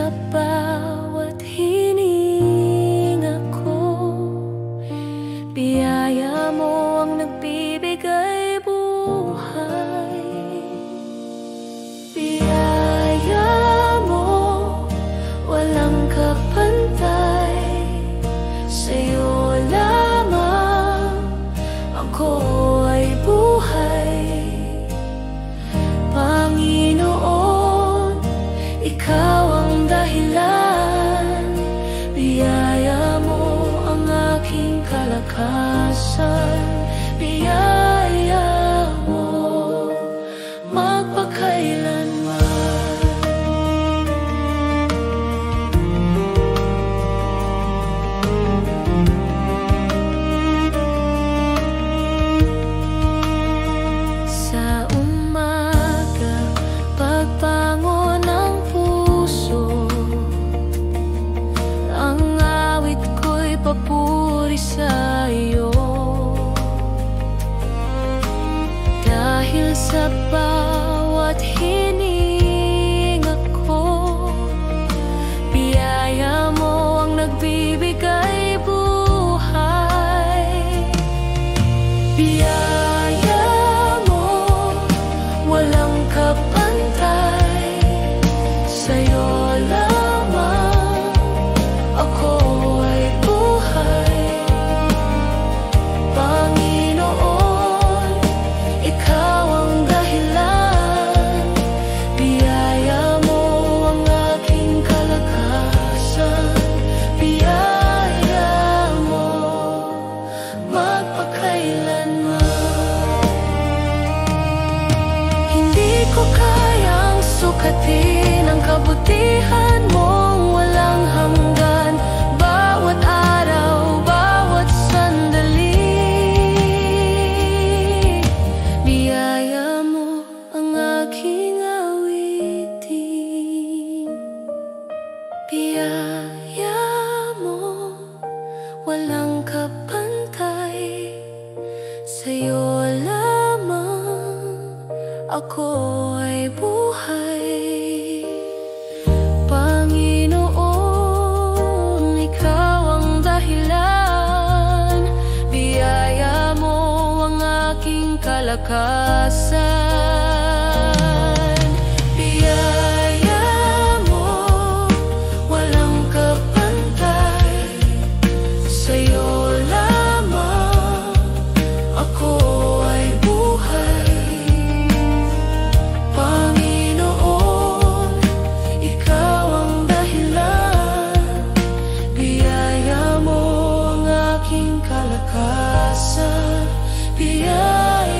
sa bawat hininga ko. Biyaya mo ang nagbibigay buhay. Biyaya mo, walang kapantay. Sa'yo lamang ako ay buhay. Panginoon, ikaw ang dahilan. Biyaya mo ang aking kalakasan. Biyaya mo magpakailanman. Sa umaga, pagbangon ng puso, ang awit ko'y papuri sa iyo. Dahil sa bawat hininga ko, biyaya mo ang nagbibigay buhay. Biyaya mo, walang kapantay. Sa'yo lamang ako ay buhay. Panginoon, ikaw ang dahilan. Biyaya mo ang aking kalakasan. Biyaya mo magpakailanman. Hindi ko kayang sukatin ang kabutihan mong walang hanggan. Bawat araw, bawat sandali, biyaya mo ang aking awitin. Biyaya mo, walang kapantay. Sa'yo lamang ako ay buhay. Panginoon, ikaw ang dahilan. Biyaya mo ang aking kalakasan. Biyaya mo, walang kapantay. Sa'yo lamang ako ay buhay. Panginoon, ikaw ang dahilan. Biyaya mo ang aking kalakasan. Biyaya